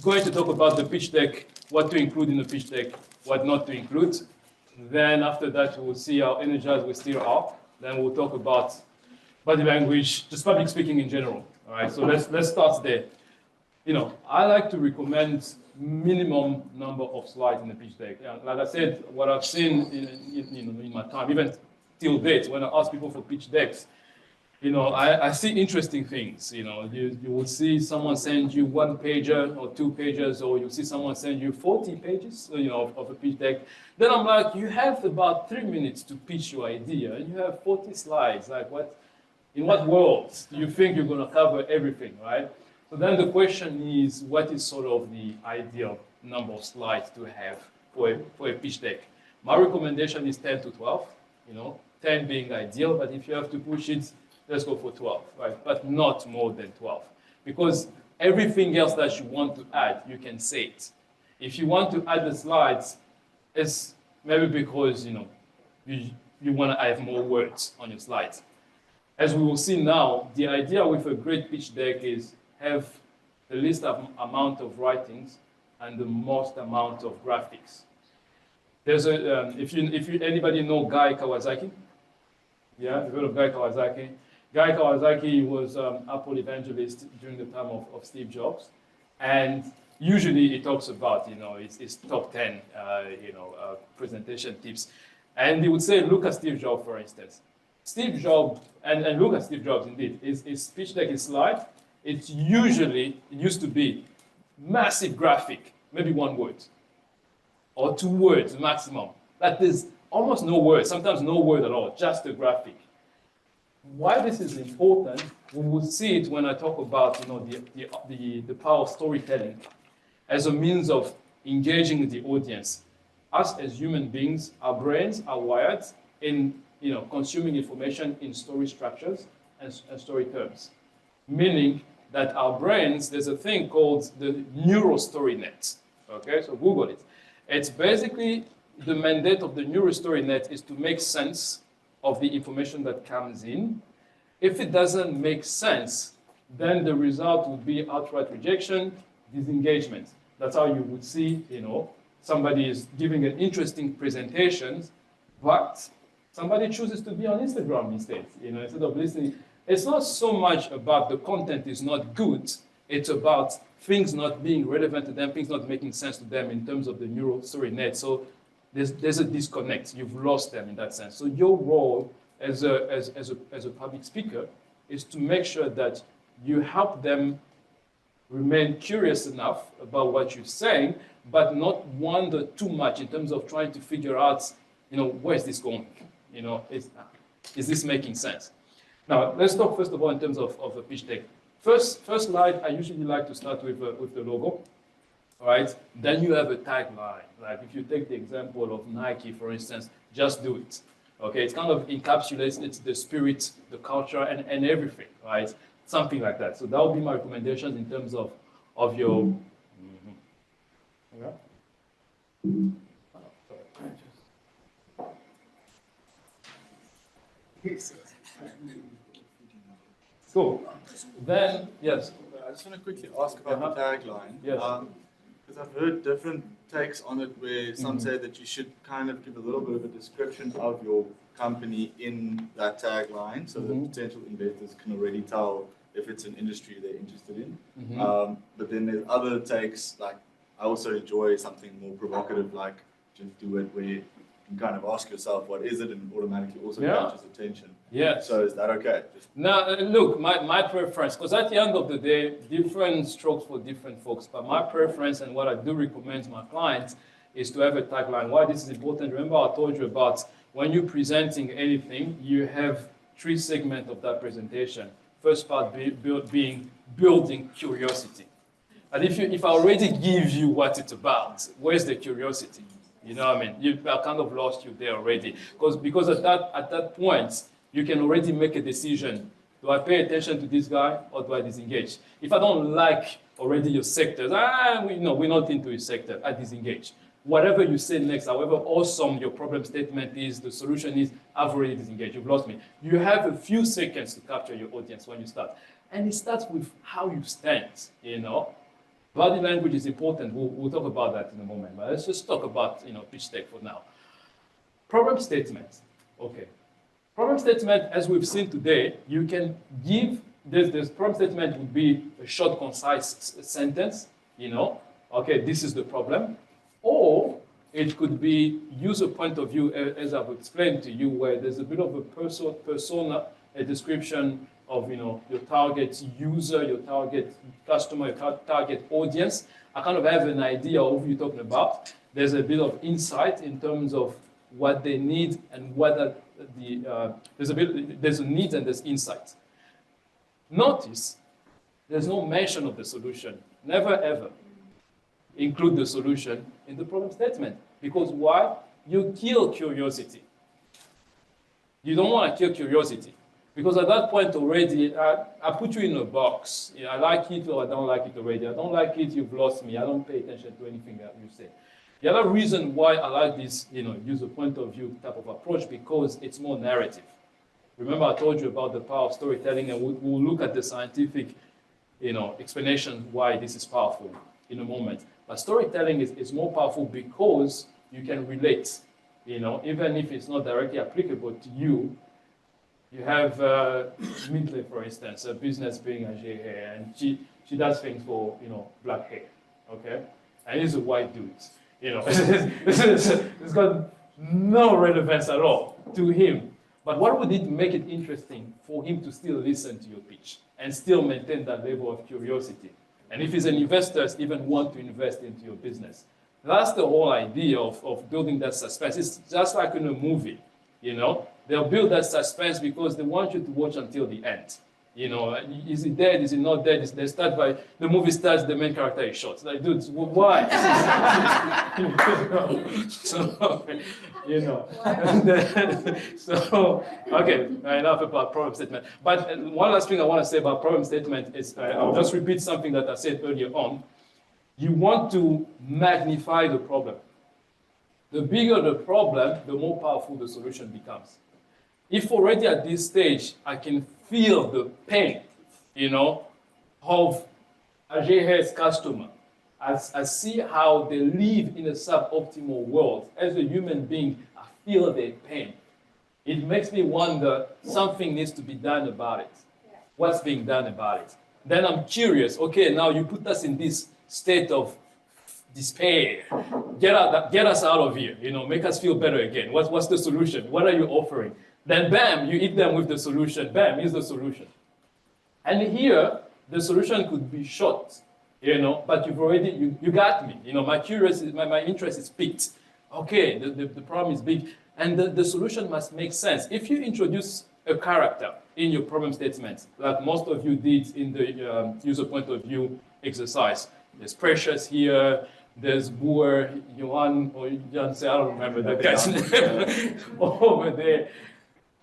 going to talk about the pitch deck, what to include in the pitch deck, what not to include. Then after that, we'll see how energized we still are. Then we'll talk about body language, just public speaking in general. All right, so let's start there. You know, I like to recommend minimum number of slides in the pitch deck. Like I said, what I've seen in my time, even till date, when I ask people for pitch decks, you know, I see interesting things. You know, you will see someone send you 1 pager or 2 pages, or you see someone send you 40 pages, you know, of a pitch deck. Then I'm like, you have about 3 minutes to pitch your idea, and you have 40 slides. Like, what? In what world do you think you're going to cover everything, right? So then the question is, what is sort of the ideal number of slides to have for a pitch deck? My recommendation is 10 to 12. You know, 10 being ideal, but if you have to push it, let's go for 12, right? But not more than 12. Because everything else that you want to add, you can say it. If you want to add the slides, it's maybe because, you know, you want to have more words on your slides. As we will see now, the idea with a great pitch deck is have the least amount of writings and the most amount of graphics. There's a, if you anybody know Guy Kawasaki? Yeah, you've heard of Guy Kawasaki? Guy Kawasaki was Apple evangelist during the time of Steve Jobs, and usually he talks about, you know, his top 10, presentation tips, and he would say, look at Steve Jobs, for instance. Steve Jobs, and look at Steve Jobs indeed, his pitch deck, his slide, it used to be massive graphic, maybe 1 word, or 2 words maximum. That is almost no word, sometimes no word at all, just a graphic. Why this is important, we will see it when I talk about, you know, the power of storytelling as a means of engaging the audience. Us as human beings, our brains are wired in, you know, consuming information in story structures and story terms. Meaning that our brains, there's a thing called the neural story net. Okay, so Google it. It's basically the mandate of the neural story net is to make sense of the information that comes in. If it doesn't make sense, then the result would be outright rejection, disengagement. That's how you would see, you know, somebody is giving an interesting presentation, but somebody chooses to be on Instagram instead, you know, instead of listening. It's not so much about the content is not good, it's about things not being relevant to them, things not making sense to them in terms of the neural story net. So there's a disconnect. You've lost them in that sense. So your role as a public speaker is to make sure that you help them remain curious enough about what you're saying, but not wonder too much in terms of trying to figure out, you know, where is this going? You know, is this making sense? Now, let's talk first of all in terms of a pitch deck. First slide, I usually like to start with the logo. All right, then you have a tagline. Like if you take the example of Nike, for instance, just do it. Okay, it kind of encapsulates it's the spirit, the culture, and everything, right? Something like that. So that would be my recommendations in terms of your. Yeah. Cool. Then yes. I just want to quickly ask about the tagline. Yes. Because I've heard different takes on it where some say that you should kind of give a little bit of a description of your company in that tagline so that potential investors can already tell if it's an industry they're interested in. But then there's other takes, like I also enjoy something more provocative, like just do it where you can kind of ask yourself what is it and automatically also catches attention. Yeah. So is that okay? Now, look, my preference, because at the end of the day, different strokes for different folks, but my preference and what I do recommend to my clients is to have a tagline. Why this is important, remember I told you about when you're presenting anything, you have 3 segments of that presentation. First part being building curiosity. And if I already give you what it's about, where's the curiosity? You know what I mean? I kind of lost you there already. Because at that point, you can already make a decision. Do I pay attention to this guy or do I disengage? If I don't like already your sector, we're not into your sector, I disengage. Whatever you say next, however awesome your problem statement is, the solution is, I've already disengaged, you've lost me. You have a few seconds to capture your audience when you start. And it starts with how you stand, you know. Body language is important. We'll talk about that in a moment. But let's just talk about pitch deck for now. Problem statement. Okay. Problem statement, as we've seen today, you can give this problem statement would be a short, concise sentence. Okay, this is the problem, or it could be user point of view, as I've explained to you, where there's a bit of a persona, a description of your target user, your target customer, your target audience. I kind of have an idea of who you're talking about. There's a bit of insight in terms of what they need and whether there's a need and there's insight. Notice there's no mention of the solution. Never ever include the solution in the problem statement. Because why? You kill curiosity. You don't want to kill curiosity. Because at that point already, I put you in a box. I like it or I don't like it already. I don't like it, you've lost me. I don't pay attention to anything that you say. The other reason why I like this, user point of view type of approach, because it's more narrative. Remember I told you about the power of storytelling, and we'll look at the scientific, explanation why this is powerful in a moment. But storytelling is more powerful because you can relate, even if it's not directly applicable to you. You have Mintley, for instance, a business being a J hair, and she does things for, black hair, okay? And he's a white dude, it's got no relevance at all to him. But what would it make it interesting for him to still listen to your pitch and still maintain that level of curiosity? And if he's an investor, even want to invest into your business. That's the whole idea of building that suspense. It's just like in a movie, They'll build that suspense because they want you to watch until the end. Is he dead? Is he not dead? The movie starts, the main character is shot. Like, dude, why? Okay, enough about problem statement. But one last thing I want to say about problem statement is, I'll just repeat something that I said earlier on. You want to magnify the problem. The bigger the problem, the more powerful the solution becomes. If already at this stage, I can feel the pain, of Ajay's customer, I see how they live in a suboptimal world. As a human being, I feel their pain. It makes me wonder, something needs to be done about it. Yeah. What's being done about it? Then I'm curious, okay, now you put us in this state of despair. Get us out of here, make us feel better again. What's the solution? What are you offering? Then bam, you hit them with the solution. Bam, here's the solution. And here, the solution could be short, but you've already, you got me. My curiosity, my interest is piqued. Okay, the problem is big. And the solution must make sense. If you introduce a character in your problem statement, like most of you did in the user point of view exercise, there's Precious here, there's Boer, Johan, or Jan, I don't remember that guy's name, over there.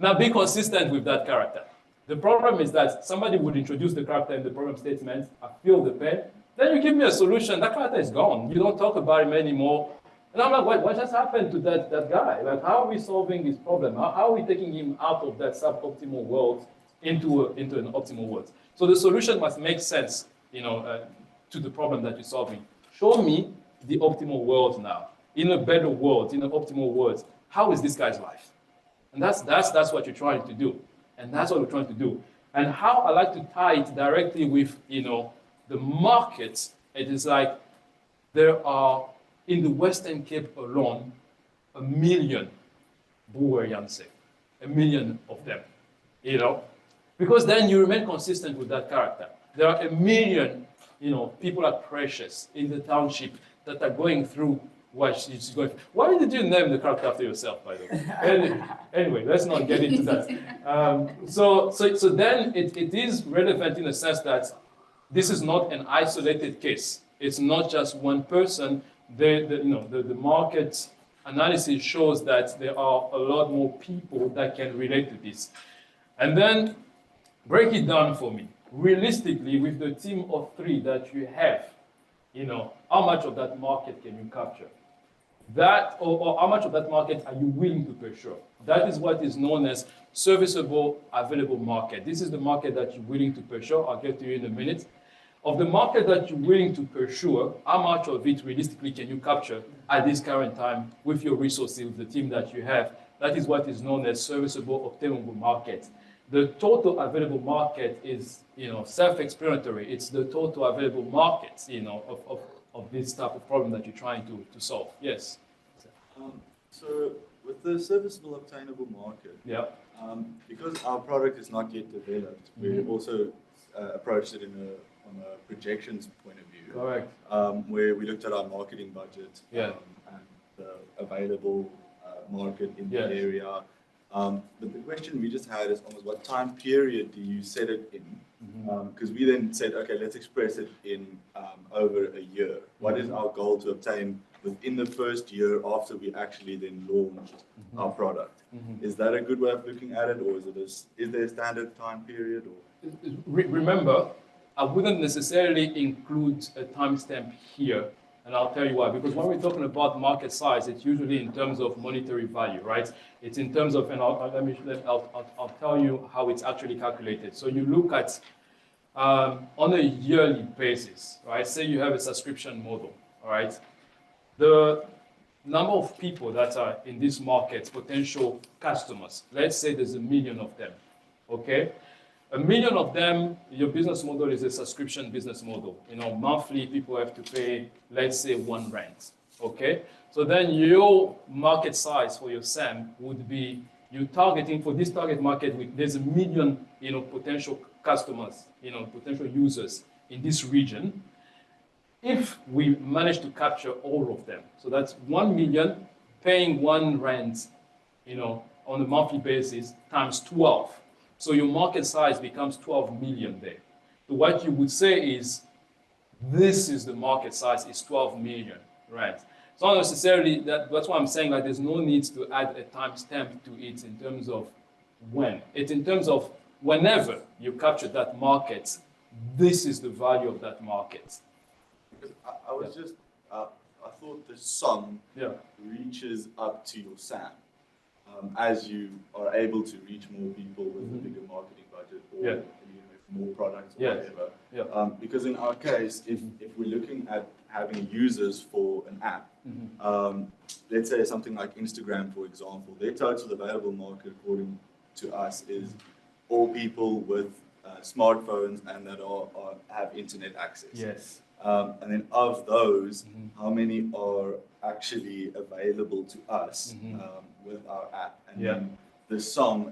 Now be consistent with that character. The problem is that somebody would introduce the character in the problem statement, I feel the pain, then you give me a solution, that character is gone. You don't talk about him anymore. And I'm like, what just happened to that guy? Like, how are we solving this problem? How are we taking him out of that suboptimal world into an optimal world? So the solution must make sense, to the problem that you're solving. Show me the optimal world now. In a better world, in an optimal world, how is this guy's life? And that's what you're trying to do. And that's what we're trying to do. And how I like to tie it directly with, the market, it is like there are, in the Western Cape alone, 1 million Boer Janse. 1 million of them, Because then you remain consistent with that character. There are 1 million, people are precious in the township that are going through what she's going through. Why did you name the character after yourself, by the way? Anyway, let's not get into that. So then it is relevant in the sense that this is not an isolated case. It's not just one person. The market analysis shows that there are a lot more people that can relate to this. And then break it down for me. Realistically, with the team of 3 that you have, how much of that market can you capture? That, or how much of that market are you willing to pursue? That is what is known as serviceable available market. This is the market that you're willing to pursue. I'll get to you in a minute. Of the market that you're willing to pursue, how much of it realistically can you capture at this current time with your resources, the team that you have? That is what is known as serviceable, obtainable market. The total available market is, self-explanatory. It's the total available market, of this type of problem that you're trying to solve. Yes. So with the serviceable obtainable market, Yeah. Because our product is not yet developed, we also approached it from a projections point of view. Correct. Where we looked at our marketing budget Yeah. and the available market in the area. But the question we just had is almost what time period do you set it in? Because we then said, okay, let's express it in over a year. What is our goal to obtain within the first year after we actually then launched our product? Is that a good way of looking at it, or is there a standard time period? Or? Remember, I wouldn't necessarily include a timestamp here, and I'll tell you why. Because when we're talking about market size, it's usually in terms of monetary value, right? It's in terms of, and I'll tell you how it's actually calculated. So you look at on a yearly basis, right? Say you have a subscription model, all right? The number of people that are in this market, potential customers, let's say there's 1 million of them, okay? 1 million of them, your business model is a subscription business model. Monthly people have to pay, let's say, 1 rand, okay? So then your market size for your SAM would be, you're targeting for this target market, there's 1 million, potential customers, potential users in this region. If we manage to capture all of them, so that's 1 million paying 1 rand, on a monthly basis times 12. So your market size becomes 12 million there. So what you would say is, this is the market size, is 12 million, right? It's not necessarily that's why I'm saying like there's no need to add a timestamp to it in terms of when. It's in terms of whenever you capture that market, this is the value of that market. Because I was just, I thought the sum reaches up to your SAM as you are able to reach more people with a bigger marketing budget or more products or whatever. Yeah. Because in our case, if we're looking at having users for an app, let's say something like Instagram, for example, their total available market, according to us, is all people with smartphones and that have internet access. Yes. And then of those, how many are actually available to us with our app? And then the sum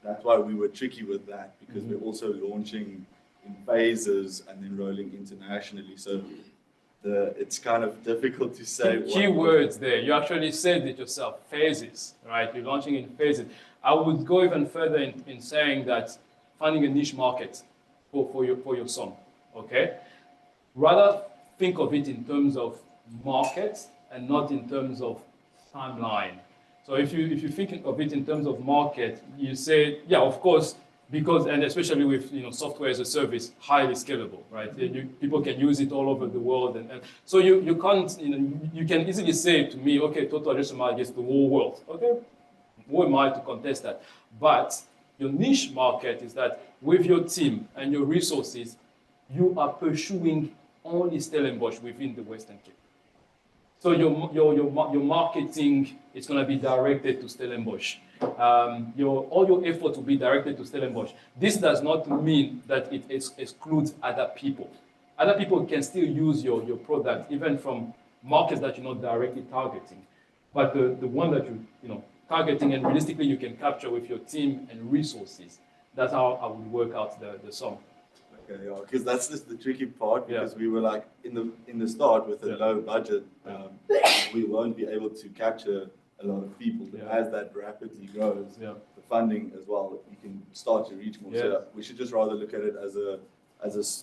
that's why we were tricky with that, because we're also launching in phases and then rolling internationally. So it's kind of difficult to say. Keywords there. You actually said it yourself, phases, right? You're launching in phases. I would go even further in saying that finding a niche market for your song, okay? Rather think of it in terms of market and not in terms of timeline. So if you think of it in terms of market, you say, yeah, of course, because, and especially with software as a service, highly scalable, right? People can use it all over the world, and so you can't, you can easily say to me, okay, total addressable market is the whole world, okay? Who am I to contest that? But your niche market is that with your team and your resources, you are pursuing only Stellenbosch within the Western Cape. So your marketing is going to be directed to Stellenbosch. All your effort will be directed to Stellenbosch. This does not mean that it excludes other people. Other people can still use your product, even from markets that you're not directly targeting. But the one that you're targeting and realistically you can capture with your team and resources, that's how I would work out the sum. Okay, yeah, because that's just the tricky part, because we were like in the start with a low budget, we won't be able to capture a lot of people. But as that rapidly grows, the funding as well, you can start to reach more. So we should just rather look at it as a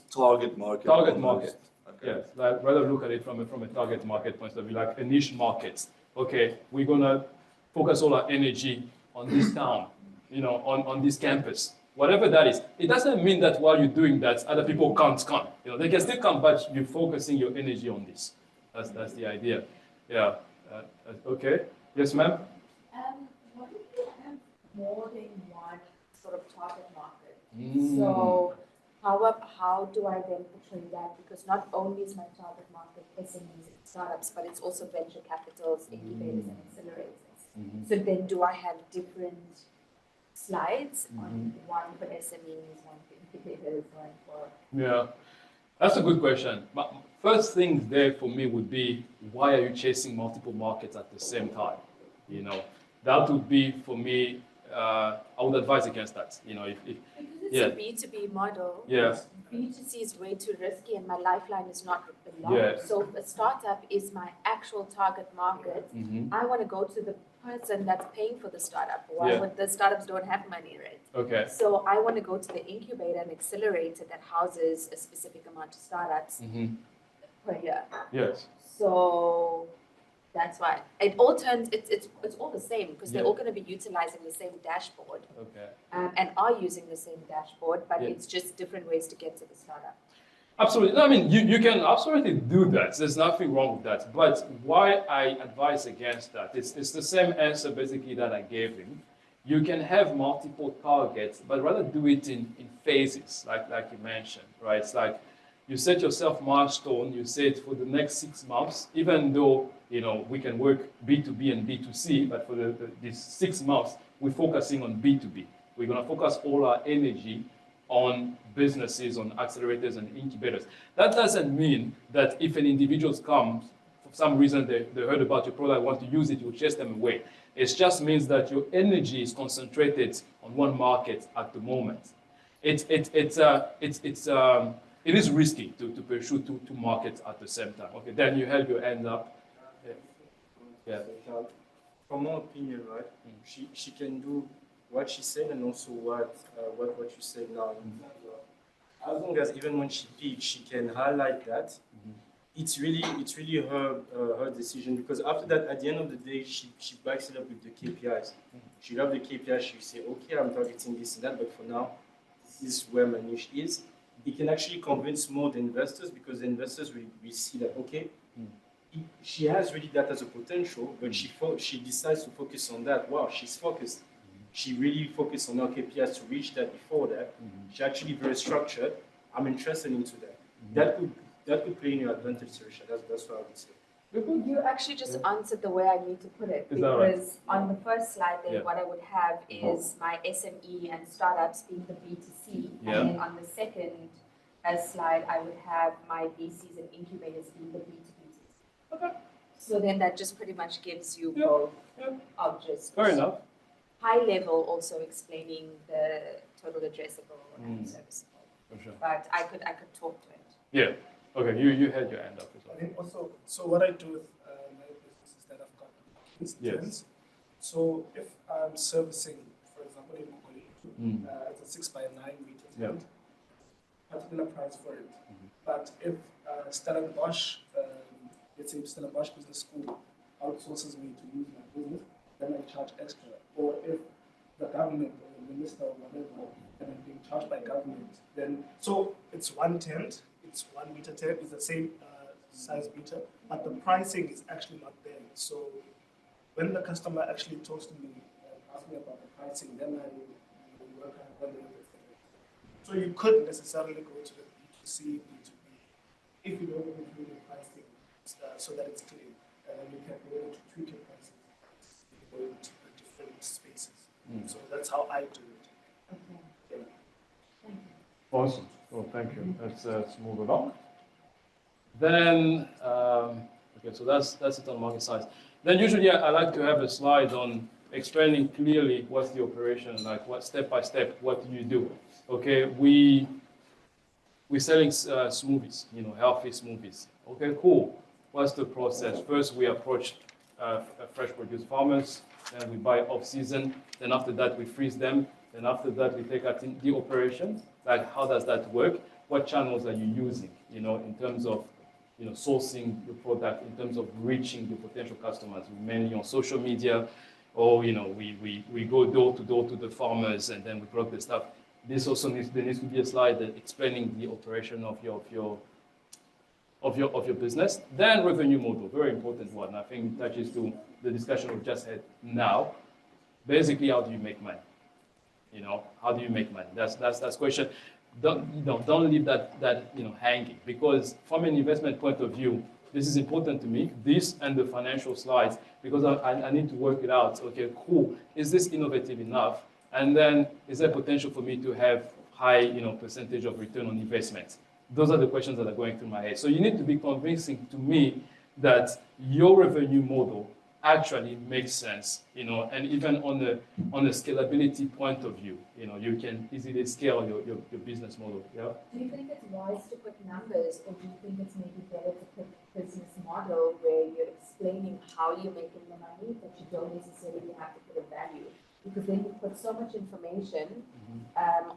target market. Target market. Okay. Yes, like rather look at it from a target market point of view, like a niche market. Okay, we're gonna focus all our energy on this town, on this campus. Whatever that is, it doesn't mean that while you're doing that, other people can't come. They can still come, but you're focusing your energy on this. That's the idea. Yeah. Okay. Yes, ma'am. What if you have more than one sort of target market? So, how do I then portray that? Because not only is my target market SMEs and startups, but it's also venture capitals, incubators, and accelerators. So then do I have different slides on one for SMEs, one for incubators, one for... Yeah, that's a good question. But first thing there for me would be, why are you chasing multiple markets at the same time? You know, that would be for me, I would advise against that. You know, if because it's a B2B model, B2C is way too risky and my lifeline is not a lot. So if a startup is my actual target market, I want to go to the person that's paying for the startup. Why would the startups don't have money, right? Okay. So I want to go to the incubator and accelerator that houses a specific amount of startups per year. Yes. So that's why it all turns. It's all the same because they're all going to be utilizing the same dashboard. Okay. And are using the same dashboard, but it's just different ways to get to the startup. Absolutely. No, I mean, you can absolutely do that. There's nothing wrong with that. But why I advise against that, it's the same answer basically that I gave him. You can have multiple targets, but rather do it in phases, like you mentioned, right? It's like you set yourself milestone, you say it for the next 6 months, even though, you know, we can work B2B and B2C, but for these 6 months, we're focusing on B2B. We're going to focus all our energy on businesses, on accelerators and incubators. That doesn't mean that if an individual comes, for some reason they heard about your product, want to use it, you chase them away. It just means that your energy is concentrated on one market at the moment. It is risky to pursue two markets at the same time. Okay, then you help your end up. Yeah. From my opinion, right, she can do what she said and also what you said now. As long as even when she pitch, she can highlight that. It's really her decision, because after that, at the end of the day, she backs it up with the KPIs. She have the KPIs. She say, okay, I'm targeting this and that, but for now, this is where my niche is. It can actually convince more the investors, because the investors will see that, okay, she has really that as a potential, but she decides to focus on that. Wow, she's focused. She really focused on her KPIs to reach that before that. She's actually very structured. I'm interested into that. That could play in your advantage, Sarisha. That's what I would say. You actually just answered the way I need to put it. Because on the first slide there, what I would have is my SME and startups being the B2C. And then on the second slide, I would have my VCs and incubators being the B2B. Okay. So then that just pretty much gives you both of just Fair enough. High level, also explaining the total addressable and serviceable. For sure. But I could talk to it. Yeah. Okay. You had your hand up as well. I think also, so what I do with my business is that I've got instance. So if I'm servicing, for example, in Mokoli, it's a 6x9 meter tent, particular price for it. But if Stellenbosch, let's say Stellenbosch Business School outsources me to use my business, then I charge extra. Or if the government or the minister or whatever, and I'm being charged by government, then, so it's one tent, it's 1 meter tent, it's the same size meter, but the pricing is actually not there. So when the customer actually talks to me and asks me about the pricing, then I work out when they So you could necessarily go to the B2C, B2B, if you don't include the pricing so that it's clear, and then you can be able to tweak your pricing going to the different spaces. So that's how I do it. Okay. Yeah. Thank you. Awesome. Well, thank you. Let's move along. Then, okay, so that's it on market size. Then usually I like to have a slide on explaining clearly what's the operation, like what step by step, what do you do? Okay, we're selling smoothies, you know, healthy smoothies. Okay, cool. What's the process? First, we approach fresh produce farmers, then we buy off season. Then after that, we freeze them. Then after that, we take out the operation. Like, how does that work? What channels are you using? You know, in terms of, you know, sourcing your product, in terms of reaching the potential customers, mainly on social media, or, you know, we go door to door to the farmers and then we produce the stuff. This also needs to be a slide explaining the operation of your business. Then revenue model, very important one. I think it touches to the discussion we just had now. Basically, how do you make money? You know, how do you make money? That's the question. don't leave that hanging, because from an investment point of view, this is important to me, this and the financial slides, because I need to work it out. Okay, cool. Is this innovative enough? And then is there potential for me to have high, percentage of return on investment? Those are the questions that are going through my head. So you need to be convincing to me that your revenue model actually makes sense, and even on a scalability point of view, you can easily scale your business model. Yeah. Do you think it's wise to put numbers, or do you think it's maybe better to put business model where you're explaining how you're making the money, but you don't necessarily have to put a value? Because then you put so much information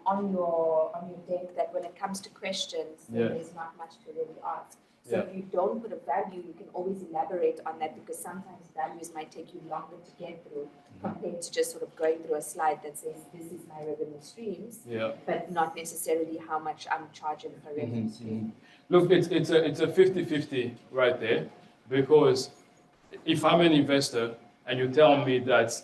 on your deck that when it comes to questions, there's not much to really ask. So if you don't put a value, you can always elaborate on that, because sometimes values might take you longer to get through compared to just sort of going through a slide that says, this is my revenue streams, but not necessarily how much I'm charging per revenue stream. Look, it's a 50-50 right there, because if I'm an investor and you tell me that,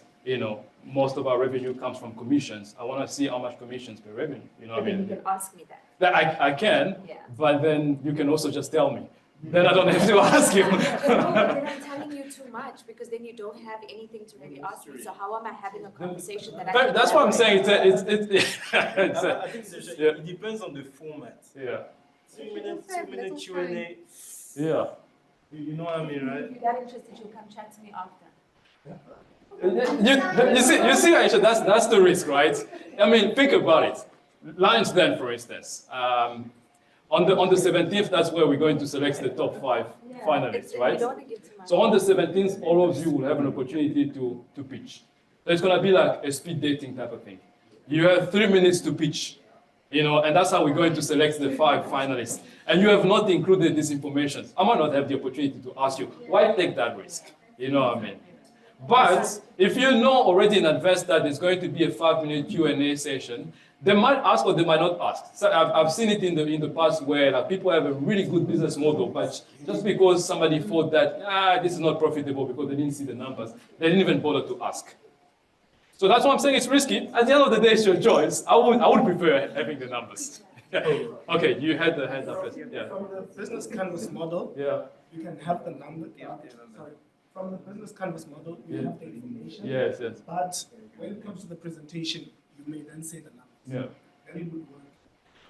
most of our revenue comes from commissions, I want to see how much commissions per revenue. But then you can ask me that. I can, but then you can also just tell me. Then I don't have to ask you. No, but then I'm telling you too much, because then you don't have anything to really ask me. So how am I having a conversation that I? That's what I'm saying. I think it depends on the format. Yeah. 2 minute Q&A. Yeah. You know what I mean, right? If you're that interested, you'll come chat to me after. You see, Aisha, that's the risk, right? I mean, think about it. LionsDen, for instance. On the 17th, that's where we're going to select the top 5 finalists, right? So on the 17th, all of you will have an opportunity to pitch. So it's going to be like a speed dating type of thing. You have 3 minutes to pitch, and that's how we're going to select the 5 finalists. And you have not included this information. I might not have the opportunity to ask you, why take that risk? You know what I mean? But if you know already in advance that there's going to be a 5-minute Q&A session, they might ask or they might not ask. So I've seen it in the past where people have a really good business model, but just because somebody thought that this is not profitable because they didn't see the numbers, they didn't even bother to ask. So that's why I'm saying it's risky. At the end of the day, it's your choice. I would prefer having the numbers. Okay, you had the hand up. Yeah. From the business canvas model, you can have the number. Sorry. From the business canvas model, you have the information. Yes. But when it comes to the presentation, you may then say the numbers. Yeah. Then it would work.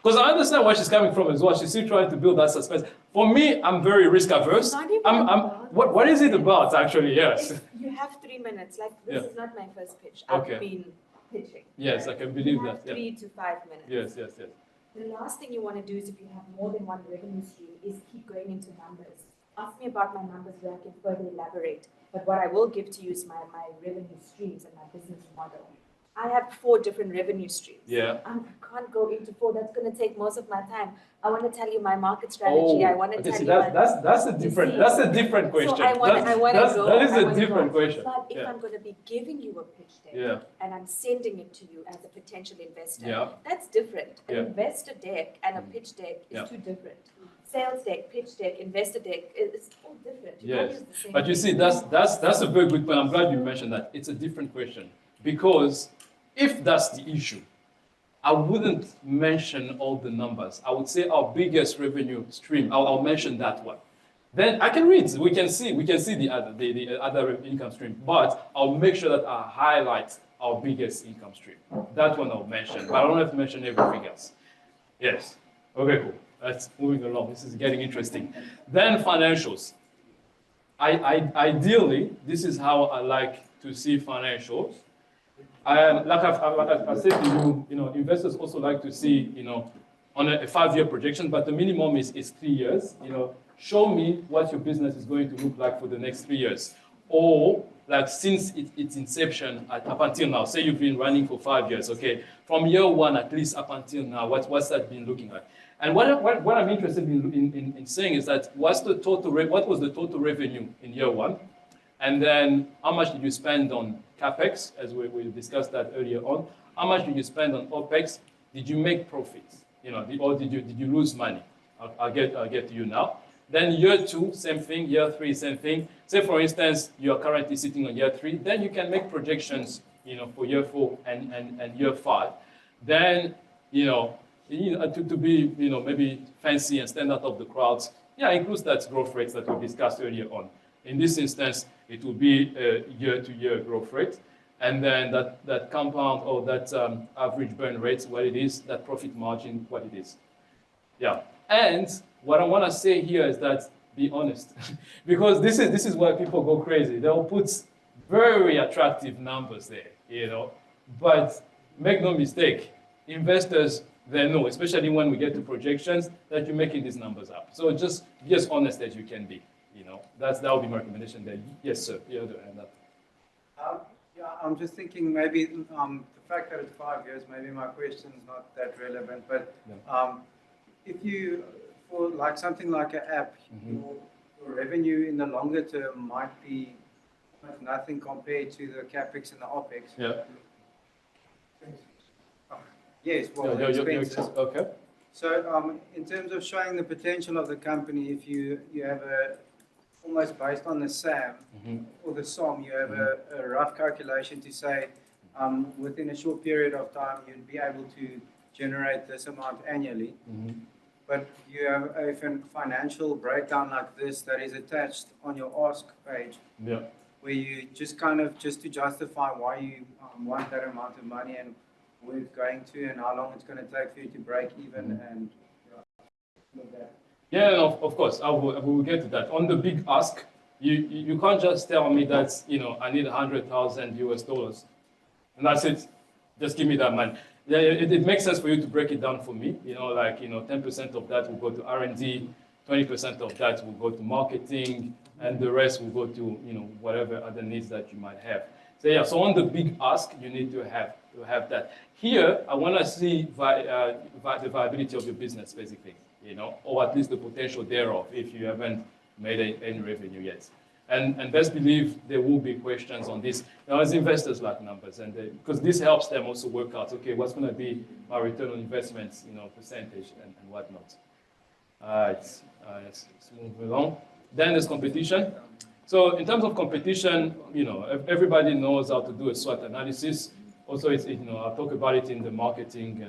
Because I understand where she's coming from as well. She's still trying to build that suspense. For me, I'm very risk averse. What is it about actually? Yes. You have 3 minutes. Like this is not my first pitch. Okay. I've been pitching. Yes, I can believe that. 3 to 5 minutes. Yes. The last thing you want to do is, if you have more than one revenue stream, is keep going into numbers. Ask me about my numbers where I can further elaborate. But what I will give to you is my revenue streams and my business model. I have 4 different revenue streams. Yeah. I can't go into 4. That's going to take most of my time. I want to tell you my market strategy. I want to tell you. That's a different question. So I want to go. That is a different question. But if I'm going to be giving you a pitch deck and I'm sending it to you as a potential investor, that's different. An investor deck and a pitch deck is 2 different. Sales deck, pitch deck, investor deck, it's all different. Yes, but you see, that's a very good point. I'm glad you mentioned that. It's a different question, because if that's the issue, I wouldn't mention all the numbers. I would say our biggest revenue stream. I'll mention that one. Then I can read. We can see the other income stream. But I'll make sure that I highlight our biggest income stream. That one I'll mention. But I don't have to mention everything else. Yes. Okay. Cool. That's moving along. This is getting interesting. Then financials. Ideally, this is how I like to see financials. Like I said to you, investors also like to see, on a 5-year projection, but the minimum is 3 years. Show me what your business is going to look like for the next 3 years. Or, like, since its inception up until now, say you've been running for 5 years, okay? From year 1 at least up until now, what's that been looking like? And what I'm interested in saying is that what was the total revenue in year 1? And then how much did you spend on CapEx, as we discussed that earlier on? How much did you spend on OpEx? Did you make profits? Or did you lose money? I'll get to you now. Then year 2, same thing. Year 3, same thing. Say for instance, you are currently sitting on year 3. Then you can make projections, for year 4 and year 5. Then, to be, maybe fancy and stand out of the crowds, yeah, includes that growth rates that we discussed earlier on. In this instance, it will be a year-to-year growth rate. And then that compound or that average burn rate, what it is, that profit margin, what it is. Yeah. And what I want to say here is that be honest. Because this is where people go crazy. They'll put very attractive numbers there, But make no mistake, investors, they know, especially when we get to projections, that you're making these numbers up. So just be as honest as you can be, that will be my recommendation there. Yes, sir. You have to hand up. Yeah, I'm just thinking maybe the fact that it's 5 years, maybe my question is not that relevant, but if you, for like something like an app, your revenue in the longer term might be nothing compared to the capex and the opex. Yeah. Yes, well, the expenses. Okay. So in terms of showing the potential of the company, if you have almost based on the SAM or the SOM, you have a rough calculation to say within a short period of time you'd be able to generate this amount annually. But you have a financial breakdown like this that is attached on your ask page, where you just just to justify why you want that amount of money and where it's going to and how long it's going to take for you to break even and that. Yeah, no, of course, I will get to that. On the big ask, you can't just tell me that, I need $100,000 and that's it. Just give me that money. Yeah, it makes sense for you to break it down for me. 10% of that will go to R&D, 20% of that will go to marketing, and the rest will go to, whatever other needs that you might have. So yeah, so on the big ask, you need to have that. Here, I want to see the viability of your business, basically. Or at least the potential thereof, if you haven't made any revenue yet. And best believe there will be questions on this. Now, as investors like numbers, and because this helps them also work out, okay, what's going to be my return on investments, percentage and whatnot. All right, let's move along. Then there's competition. So in terms of competition, everybody knows how to do a SWOT analysis. Also, I'll talk about it in the marketing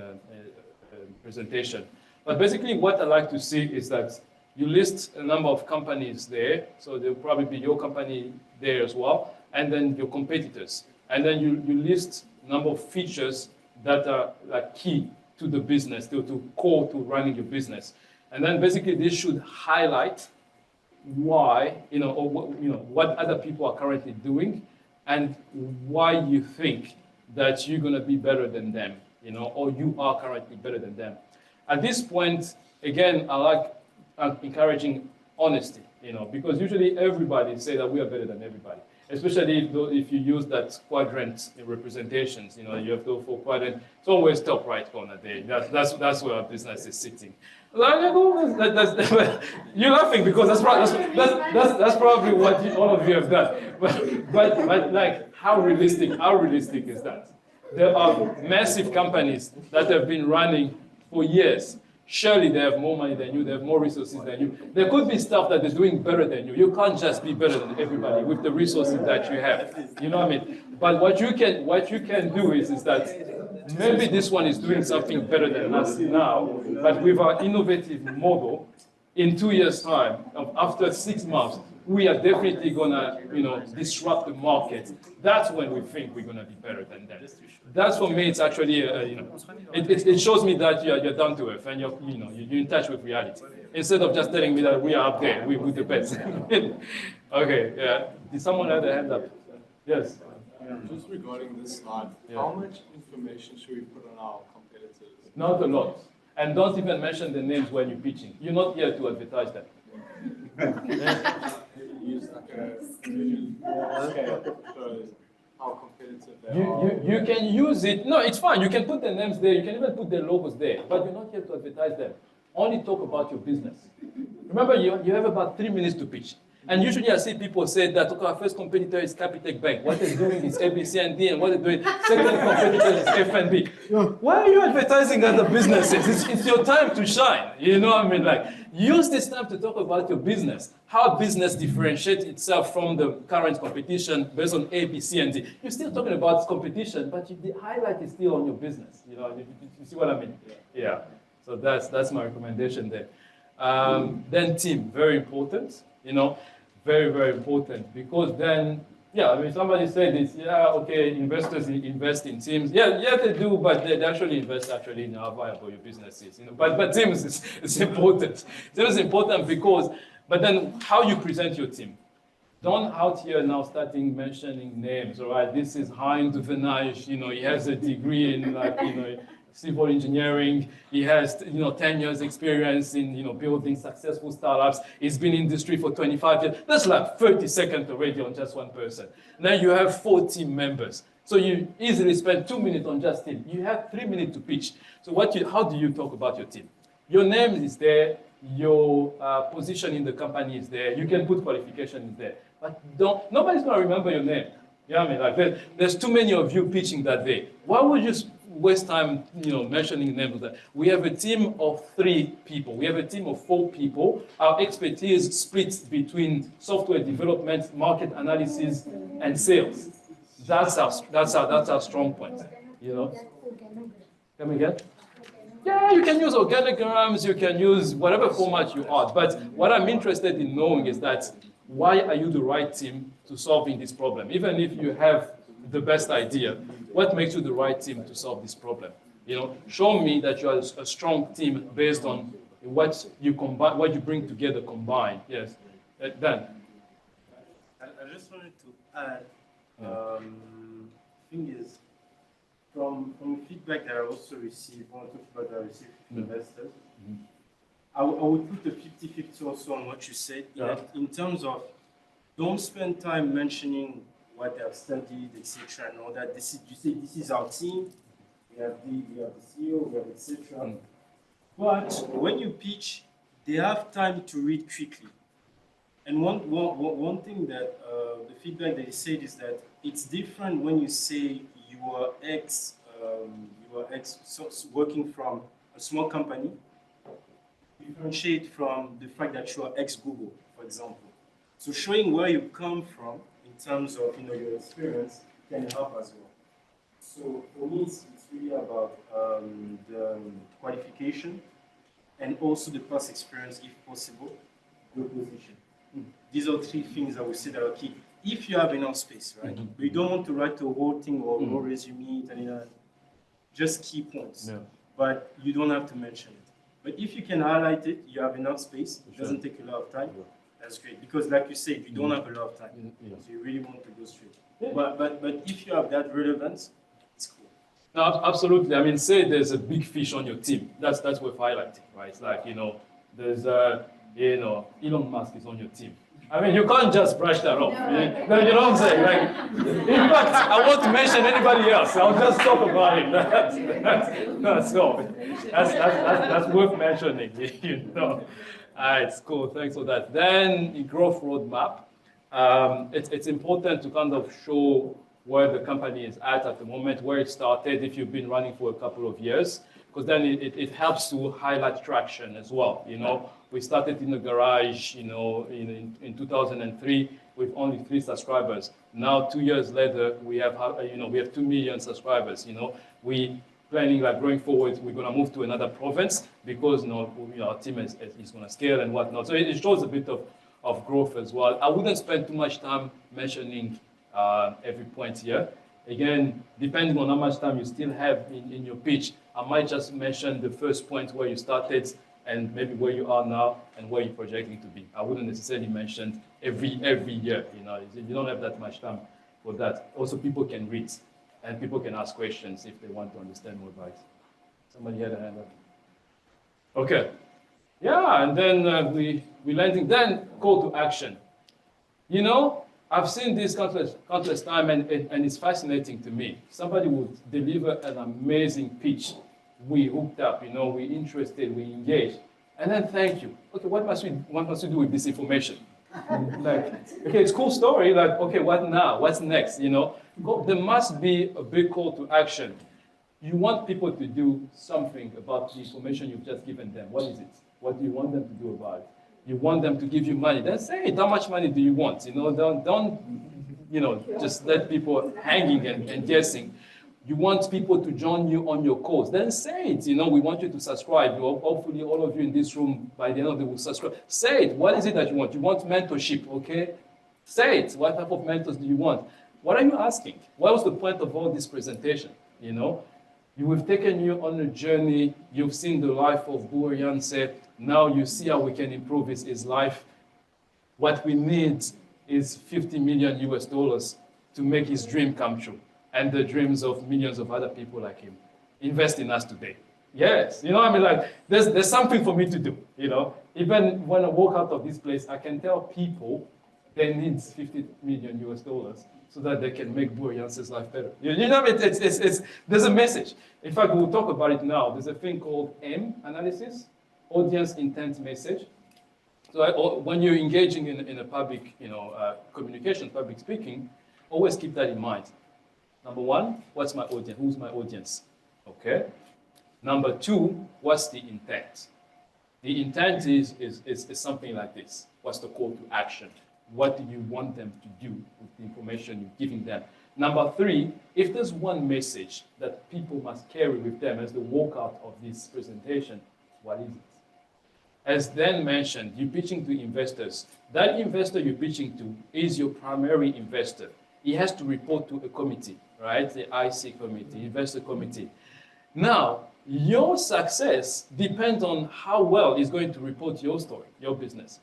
presentation. But basically, what I like to see is that you list a number of companies there, so there'll probably be your company there as well, and then your competitors. And then you list a number of features that are like key to the business, to core to running your business. And then basically this should highlight why, or what other people are currently doing and why you think that you're going to be better than them, or you are currently better than them. At this point, again, I like encouraging honesty, because usually everybody say that we are better than everybody, especially if you use that quadrant in representations, you have to go for quadrant. It's always top right corner there. That's where our business is sitting. You're laughing because that's probably what all of you have done. But like, how realistic is that? There are massive companies that have been running for years. Surely they have more money than you, they have more resources than you. There could be stuff that is doing better than you. You can't just be better than everybody with the resources that you have. You know what I mean? But what you can do is that maybe this one is doing something better than us now, but with our innovative model, in 2 years' time, after 6 months, we are definitely gonna, disrupt the market. That's when we think we're gonna be better than them. That's for me. It's actually, it shows me that you're down to earth and you're in touch with reality. Instead of just telling me that we are up there, we're the best. Okay. Yeah. Did someone have their hand up? Yes. Just regarding this slide, how much information should we put on our competitors? Not a lot. And don't even mention the names when you're pitching. You're not here to advertise them. Use like a scale shows how competitive they are. You can use it. No, it's fine. You can put the names there. You can even put their logos there. But you're not here to advertise them. Only talk about your business. Remember, you have about 3 minutes to pitch. And usually I see people say that, okay, our first competitor is Capitec Bank. What they're doing is ABC and D, and what they're doing, second competitor is FNB. Why are you advertising other businesses? It's your time to shine. You know what I mean? Like, use this time to talk about your business. How business differentiates itself from the current competition based on A, B, C, and D. You're still talking about competition, but the highlight is still on your business. You see what I mean? Yeah. So that's my recommendation there. Then team, very important, you know, very, very important, because then, yeah, I mean, somebody said this, yeah, okay, investors invest in teams. Yeah, they do, but they actually invest in how viable your business is, you know. But teams is important. Teams is important because, but then how you present your team. Don't out here now starting mentioning names, all right? This is Hein de Venage, you know, he has a degree in like, you know, civil engineering. He has, you know, 10 years experience in, you know, building successful startups. He's been in industry for 25 years. That's like 30 seconds already on just one person. Then you have 4 team members. So you easily spend 2 minutes on just him. You have 3 minutes to pitch. So how do you talk about your team? Your name is there. Your position in the company is there. You can put qualification is there. But nobody's going to remember your name. You know what I mean? Like there's too many of you pitching that day. Why would you waste time, you know, mentioning names? We have a team of 3 people. We have a team of 4 people. Our expertise splits between software development, market analysis, and sales. That's our strong point. You know. Come again? Yeah, you can use organograms. You can use whatever format you are. But what I'm interested in knowing is that why are you the right team to solving this problem? Even if you have the best idea, what makes you the right team to solve this problem? You know, show me that you are a strong team based on what you combine, what you bring together combined. Yes, Dan. I just wanted to add. Thing is, from feedback that I also received, feedback that I received from investors, I would put a 50-50 also on what you said. Yeah. In terms of, don't spend time mentioning what they have studied, etc., and all that. You say this is our team. We have the CEO, we have etc. But when you pitch, they have time to read quickly. And one thing that the feedback that he said is that it's different when you say you are working from a small company. Differentiate from the fact that you are ex-Google, for example. So showing where you come from in terms of your experience can help as well. So for me, it's really about the qualification and also the past experience, if possible, your position. These are 3 things I would say that are key. If you have enough space, right? But you don't want to write a whole thing or no resume, just key points. Yeah. But you don't have to mention it. But if you can highlight it, you have enough space, it doesn't take a lot of time, that's great. Because like you said, you don't have a lot of time. So you really want to go straight. Yeah. But if you have that relevance, it's cool. No, absolutely. I mean, say there's a big fish on your team. That's worth highlighting, right? It's like, there's Elon Musk is on your team. I mean, you can't just brush that off. No, you know what I'm saying? Like, in fact, I won't mention anybody else. I'll just talk about him. That's worth mentioning. All right, cool. Thanks for that. Then the growth roadmap. It's important to kind of show where the company is at the moment, where it started. If you've been running for a couple of years, because then it helps to highlight traction as well. We started in the garage, in 2003 with only 3 subscribers. Now 2 years later, we have 2 million subscribers. We planning like going forward, we're going to move to another province because our team is going to scale and whatnot. So it shows a bit of growth as well. I wouldn't spend too much time mentioning every point here. Again, depending on how much time you still have in your pitch, I might just mention the first point where you started and maybe where you are now and where you're projecting to be. I wouldn't necessarily mention every year. You don't have that much time for that. Also, people can read and people can ask questions if they want to understand more about it. Somebody had a hand up. Okay. Yeah, and then we landing. Then call to action. I've seen this countless time, and it's fascinating to me. Somebody would deliver an amazing pitch. We hooked up, we interested, we engaged, and then thank you. Okay, what must we do with this information? Like, okay, it's a cool story. Like, okay, what now? What's next? There must be a big call to action. You want people to do something about the information you've just given them. What is it? What do you want them to do about it? You want them to give you money. Then say it. How much money do you want? Don't just let people hanging and guessing. You want people to join you on your cause, then say it. We want you to subscribe. Hopefully all of you in this room, by the end of the day, will subscribe. Say it. What is it that you want? You want mentorship, okay? Say it. What type of mentors do you want? What are you asking? What was the point of all this presentation? We've taken you on a journey. You've seen the life of Burian say. Now you see how we can improve his life. What we need is $50 million to make his dream come true, and the dreams of millions of other people like him. Invest in us today. Yes, there's something for me to do. Even when I walk out of this place, I can tell people they need $50 million so that they can make Burian's life better. There's a message. In fact, we'll talk about it now. There's a thing called M analysis, audience intent message. So when you're engaging in a public, communication, public speaking, always keep that in mind. Number one, what's my audience? Who's my audience? Okay. Number two, what's the intent? The intent is something like this. What's the call to action? What do you want them to do with the information you're giving them? Number three, if there's one message that people must carry with them as they walk out of this presentation, what is it? As Dan mentioned, you're pitching to investors. That investor you're pitching to is your primary investor. He has to report to a committee, right? The IC committee, investor committee. Now, your success depends on how well he's going to report your story, your business.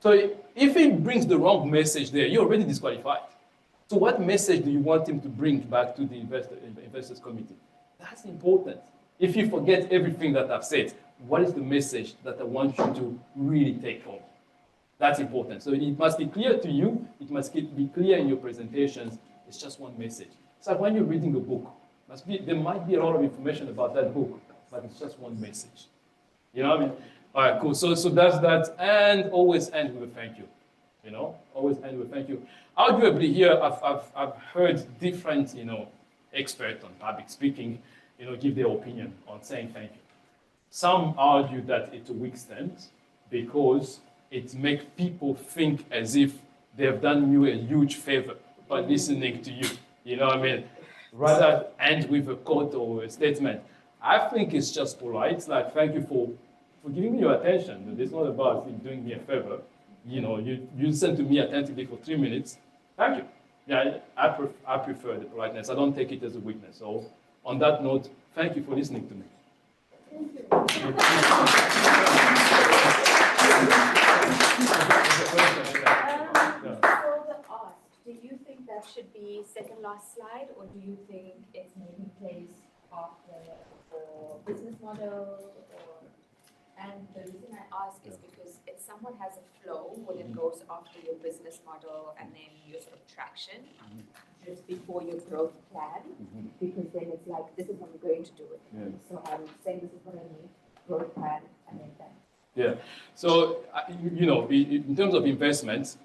So if he brings the wrong message there, you're already disqualified. So what message do you want him to bring back to the investors committee? That's important. If you forget everything that I've said, what is the message that I want you to really take home? That's important. So it must be clear to you. It must be clear in your presentations. It's just one message. It's like when you're reading a book. There might be a lot of information about that book, but it's just one message. You know what I mean? All right, cool. So that's that. And always end with a thank you. Always end with a thank you. Arguably here, I've heard different, experts on public speaking, give their opinion on saying thank you. Some argue that it's a weak stance because it makes people think as if they have done you a huge favor by listening to you. You know what I mean? Rather end with a quote or a statement. I think it's just polite. Like, thank you for giving me your attention. It's not about doing me a favor. You listen to me attentively for 3 minutes. Thank you. Yeah, I prefer the politeness. I don't take it as a weakness. So on that note, thank you for listening to me. Thank you. Do you think that should be second last slide, or do you think it's maybe placed after for business model? And the reason I ask is because if someone has a flow when it goes after your business model and then your sort of traction, just before your growth plan, because then it's like, this is what I'm going to do it. Yeah. So I'm saying this is what I need, growth plan, and then that. Yeah. So, in terms of investments,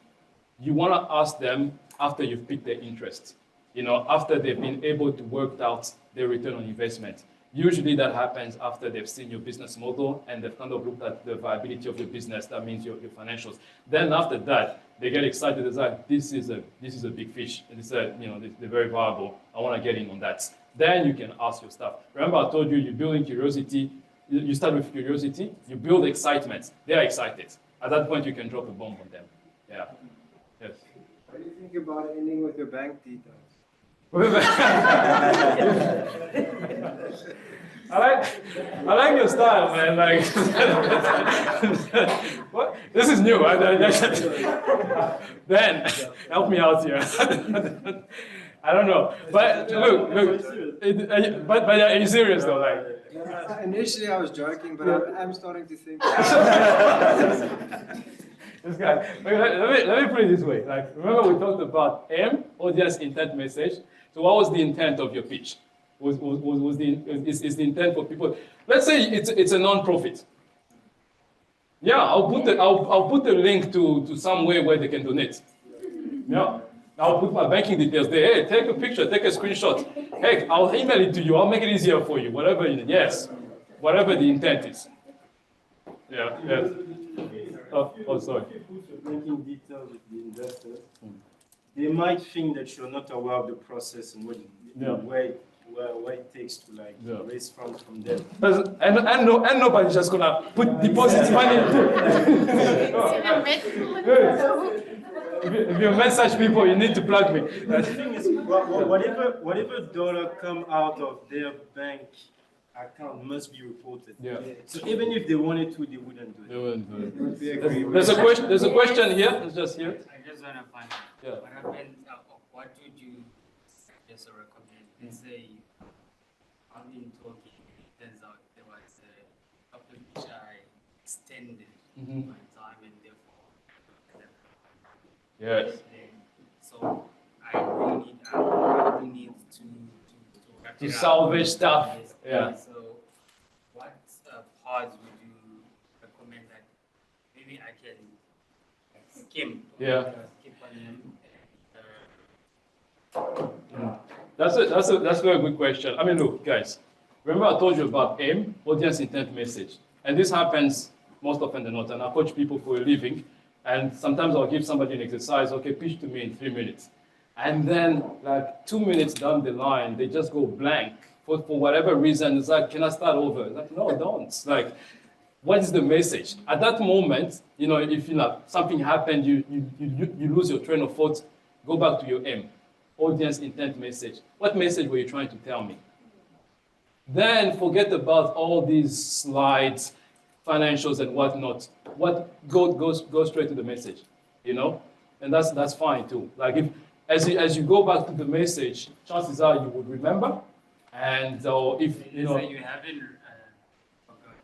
you want to ask them after you've picked their interest, after they've been able to work out their return on investment. Usually that happens after they've seen your business model and they've kind of looked at the viability of your business. That means your financials. Then after that, they get excited. It's like, this is a big fish. They're very viable. I want to get in on that. Then you can ask your stuff. Remember I told you, you're building curiosity. You start with curiosity. You build excitement. They're excited. At that point, you can drop a bomb on them. Yeah. Yes. What do you think about ending with your bank details? I like your style, man. Like, what? This is new. Ben, help me out here. I don't know, but look. But are you serious though? Like, initially I was joking, but I'm starting to think. This guy. Let me put it this way. Like, remember we talked about M, audience intent message. So what was the intent of your pitch? Is the intent for people? Let's say it's a non-profit. Yeah, I'll put a link to somewhere where they can donate. Yeah, I'll put my banking details there. Hey, take a picture, take a screenshot. Heck, I'll email it to you. I'll make it easier for you. Whatever the intent is. Yeah. Yes. Oh, sorry. If you put your banking details with the investors, they might think that you're not aware of the process and where what it takes to like raise funds from them. And nobody's just gonna deposit money. If you met such people, you need to plug me. The thing is, whatever dollar come out of their bank account must be reported. Yeah. So even if they wanted to, they wouldn't do it. They wouldn't do it. There's a question. There's a question here. It's just here. I just want to find out what happened. What would you just recommend? Let's say I've been talking. It turns out there was a topic which I extended my time and therefore. Yes. So I really need to salvage stuff. Yes. Yeah. So what parts would you recommend that maybe I can skim? Yeah. Skip on them. That's a very good question. I mean, look, guys. Remember I told you about aim, audience intent, message, and this happens most often than not. And I coach people for a living. And sometimes I'll give somebody an exercise, okay, pitch to me in 3 minutes. And then like 2 minutes down the line, they just go blank for whatever reason. It's like, can I start over? It's like, no, don't. It's like, what is the message? At that moment, if something happened, you lose your train of thought, go back to your aim, audience intent, message. What message were you trying to tell me? Then forget about all these slides, financials and whatnot. Go straight to the message, and that's fine too. Like if as you go back to the message, chances are you would remember, and if you haven't forgot,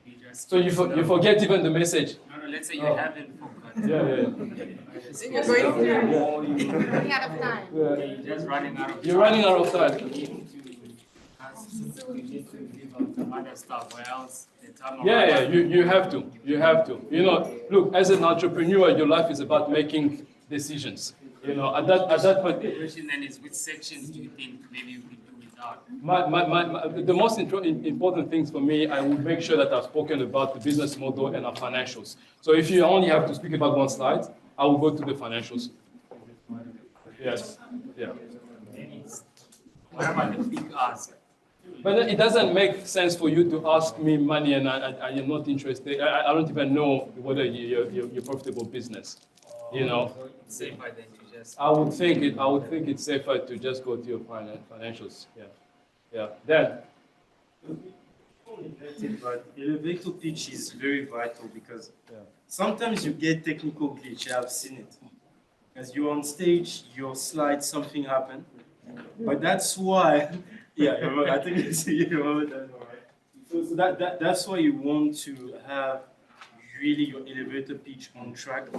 you just so you forget even the message. No, let's say you haven't forgotten. Yeah. You're running out of time. You're just running out of time. You're running out of time. You need to leave out some other stuff, or else the time. Yeah. You have to. Look, as an entrepreneur, your life is about making decisions. At that point. The question then is, which sections do you think maybe you could do without? The most important things for me, I will make sure that I've spoken about the business model and our financials. So if you only have to speak about one slide, I will go to the financials. Yes. Yeah. What about the big ask? But it doesn't make sense for you to ask me money and I am not interested. I don't even know whether you're profitable business. So it's safer than to just. I would think it's safer to just go to your financials. Yeah. Then. But elevator pitch is very vital because sometimes you get technical glitch. I've seen it. As you're on stage, your slide, something happened. But that's why, I think you remember that. So that's why you want to have really your elevator pitch on track.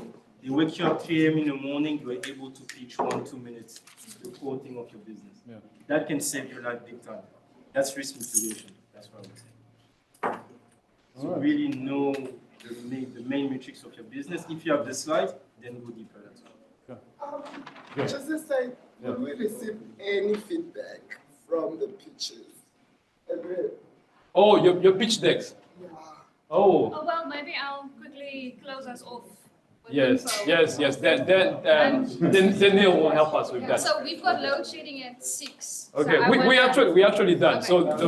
They wake you up 3 a.m. in the morning, you are able to pitch 1-2 minutes the core thing of your business. Yeah. That can save your life big time. That's risk mitigation. That's what I would say. So really know the main metrics of your business. If you have the slide, then go deeper. That's all. Just to say, will we receive any feedback from the pitches? Oh, your pitch decks. Yeah. Oh. Oh, well, maybe I'll quickly close us off. with Yes. info. Then Neil will help us with that. So we've got load shedding at 6. Okay, so we actually done. Okay.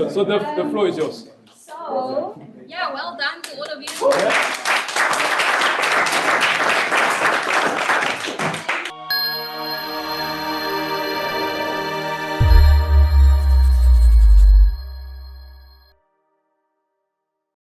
So the floor is yours. So, yeah, well done to all of you. Yeah.